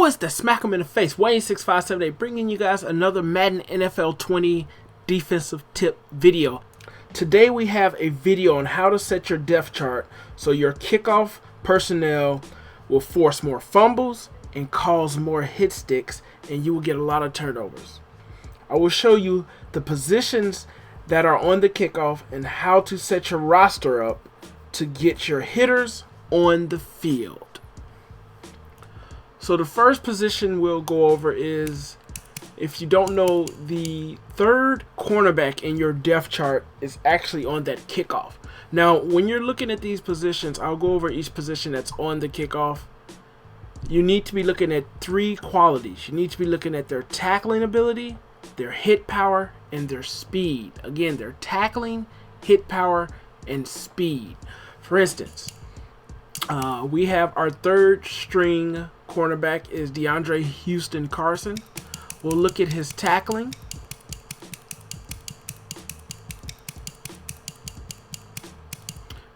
Who is that? Smack him in the face. Wayne6578 bringing you guys another Madden NFL 20 defensive tip video. Today we have a video on how to set your depth chart so your kickoff personnel will force more fumbles and cause more hit sticks, and you will get a lot of turnovers. I will show you the positions that are on the kickoff and how to set your roster up to get your hitters on the field. So the first position we'll go over is, if you don't know, the third cornerback in your depth chart is actually on that kickoff. Now, when you're looking at these positions, I'll go over each position that's on the kickoff. You need to be looking at three qualities. You need to be looking at their tackling ability, their hit power, and their speed. Again, their tackling, hit power, and speed. For instance, we have our third string cornerback is DeAndre Houston Carson. We'll look at his tackling.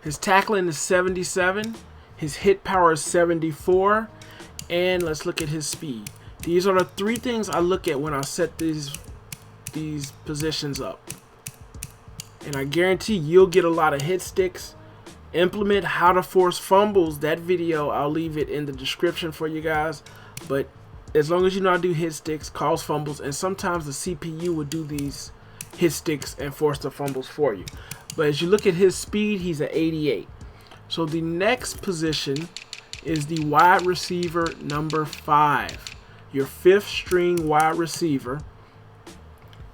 His tackling is 77. His hit power is 74. And let's look at his speed. These are the three things I look at when I set these positions up. And I guarantee you'll get a lot of hit sticks. Implement how to force fumbles. That video, I'll leave it in the description for you guys. But as long as you know how to do hit sticks, cause fumbles, and sometimes the CPU will do these hit sticks and force the fumbles for you. But as you look at his speed, he's at 88. So the next position is the wide receiver number 5. Your fifth string wide receiver.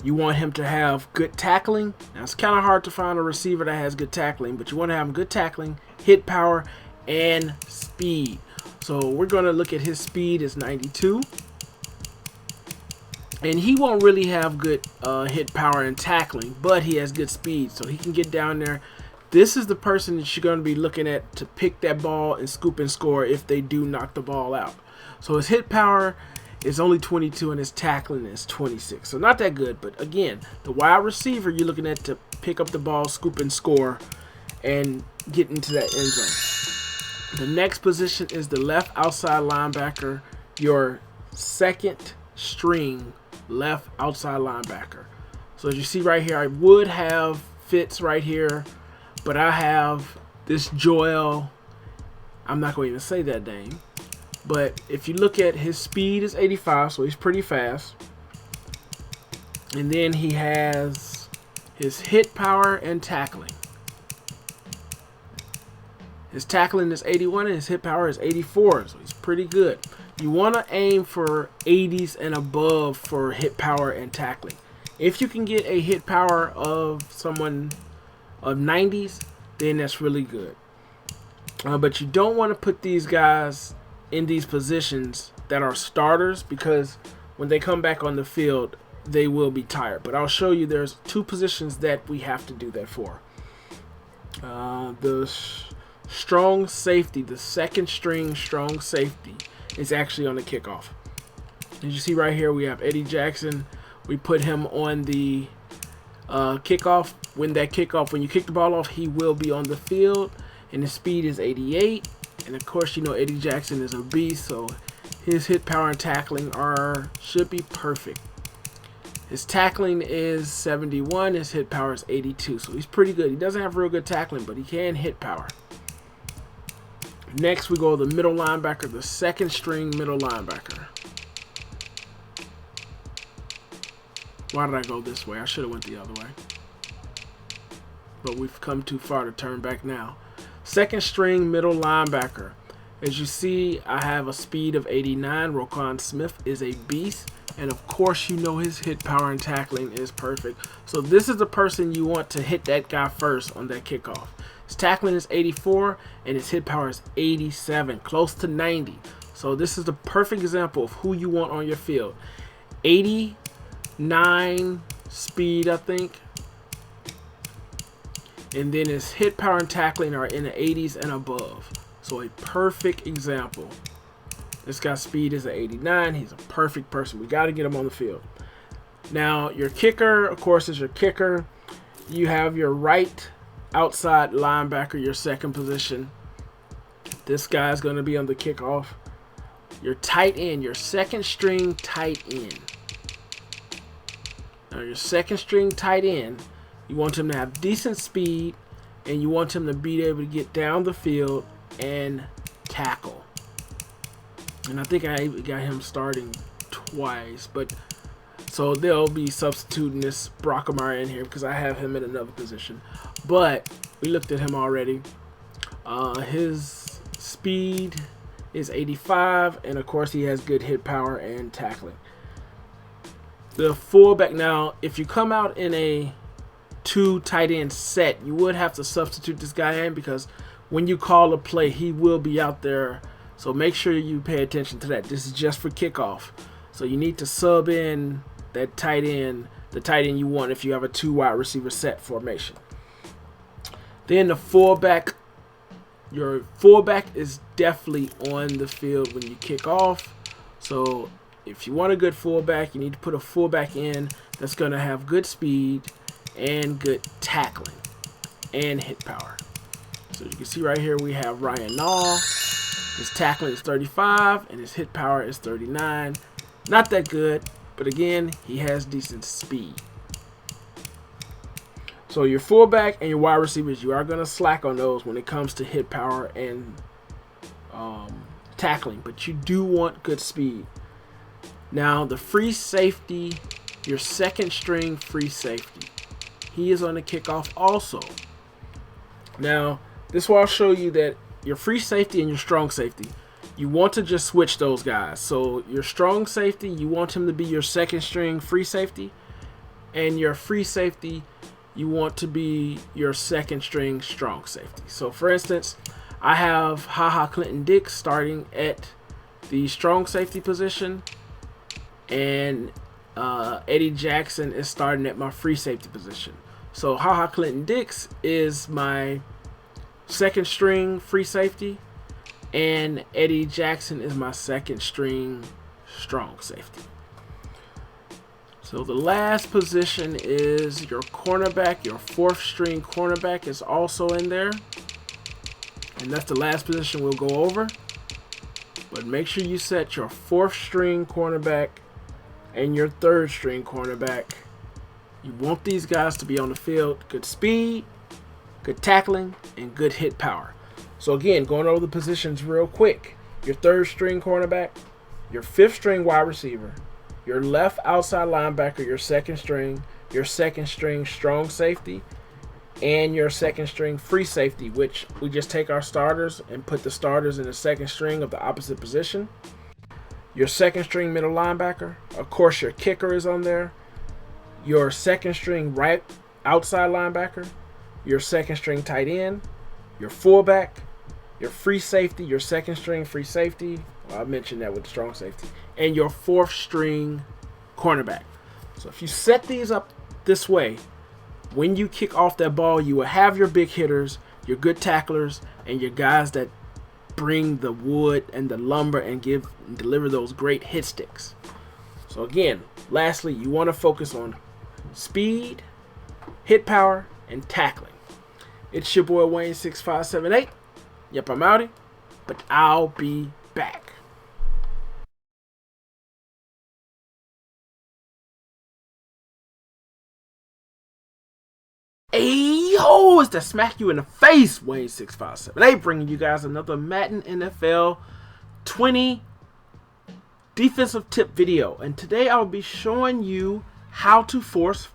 You want him to have good tackling. Now, it's kind of hard to find a receiver that has good tackling, but you want to have good tackling, hit power, and speed. So we're going to look at his speed is 92. And he won't really have good hit power and tackling, but he has good speed, so he can get down there. This is the person that you're going to be looking at to pick that ball and scoop and score if they do knock the ball out. So his hit power is only 22 and his tackling is 26. So not that good, but again, the wide receiver you're looking at to pick up the ball, scoop and score, and get into that end zone. The next position is the left outside linebacker, your second string left outside linebacker. So as you see right here, I would have Fitz right here, but I have this Joel. I'm not going to even say that name. But if you look at his speed is 85, so he's pretty fast. And then he has his hit power and tackling. His tackling is 81 and his hit power is 84, so he's pretty good. You want to aim for 80s and above for hit power and tackling. If you can get a hit power of someone of 90s, then that's really good. But you don't want to put these guys in these positions that are starters, because when they come back on the field, they will be tired. But I'll show you there's two positions that we have to do that for. The strong safety, the second string strong safety, is actually on the kickoff. As you see right here, we have Eddie Jackson. We put him on the kickoff. When you kick the ball off, he will be on the field, and his speed is 88. And of course, you know Eddie Jackson is a beast, so his hit power and tackling should be perfect. His tackling is 71, his hit power is 82, so he's pretty good. He doesn't have real good tackling, but he can hit power. Next, we go to the middle linebacker, the second string middle linebacker. Why did I go this way? I should have went the other way. But we've come too far to turn back now. Second string middle linebacker. As you see, I have a speed of 89. Roquan Smith is a beast. And of course, you know his hit power and tackling is perfect. So this is the person you want to hit that guy first on that kickoff. His tackling is 84 and his hit power is 87, close to 90. So this is the perfect example of who you want on your field. 89 speed, I think. And then his hit power and tackling are in the 80s and above. So a perfect example. This guy's speed is at 89. He's a perfect person. We got to get him on the field. Now, your kicker, of course, is your kicker. You have your right outside linebacker, your second position. This guy's going to be on the kickoff. your tight end, your second string tight end. Now your second string tight end, you want him to have decent speed, and you want him to be able to get down the field and tackle. And I think I got him starting twice, but so they'll be substituting this Brockemeyer in here because I have him in another position. But we looked at him already. His speed is 85, and of course he has good hit power and tackling. The fullback, now if you come out in a 2 tight end set, you would have to substitute this guy in because when you call a play, he will be out there. So make sure you pay attention to that. This is just for kickoff. So you need to sub in that tight end, the tight end you want if you have a 2 wide receiver set formation. Then the fullback, your fullback is definitely on the field when you kick off. So if you want a good fullback, you need to put a fullback in that's going to have good speed and good tackling and hit power. So you can see right here we have Ryan Nall. His tackling is 35 and his hit power is 39. Not that good, but again, he has decent speed. So your fullback and your wide receivers, you are going to slack on those when it comes to hit power and tackling, but you do want good speed. Now the free safety, your second string free safety, he is on the kickoff also. Now this will show you that your free safety and your strong safety, you want to just switch those guys. So your strong safety, you want him to be your second string free safety, and your free safety, you want to be your second string strong safety. So for instance, I have Ha Clinton-Dix starting at the strong safety position, and Eddie Jackson is starting at my free safety position. So Ha Clinton-Dix is my second string free safety, and Eddie Jackson is my second string strong safety. So the last position is your cornerback. Your fourth string cornerback is also in there, and that's the last position we'll go over. But make sure you set your fourth string cornerback and your third string cornerback. You want these guys to be on the field, good speed, good tackling, and good hit power. So again, going over the positions real quick. Your third string cornerback, your fifth string wide receiver, your left outside linebacker, your second string strong safety, and your second string free safety, which we just take our starters and put the starters in the second string of the opposite position. Your second string middle linebacker, of course your kicker is on there, your second string right outside linebacker, your second string tight end, your fullback, your free safety, your second string free safety, well, I mentioned that with the strong safety, and your fourth string cornerback. So if you set these up this way, when you kick off that ball, you will have your big hitters, your good tacklers, and your guys that bring the wood and the lumber and deliver those great hit sticks. So again, lastly, you want to focus on speed, hit power, and tackling. It's your boy Wayne 6578. Yep, I'm outie, but I'll be back. Hey yo, it's to smack you in the face, Wayne 6578, bringing you guys another Madden NFL 20 defensive tip video. And today I'll be showing you how to force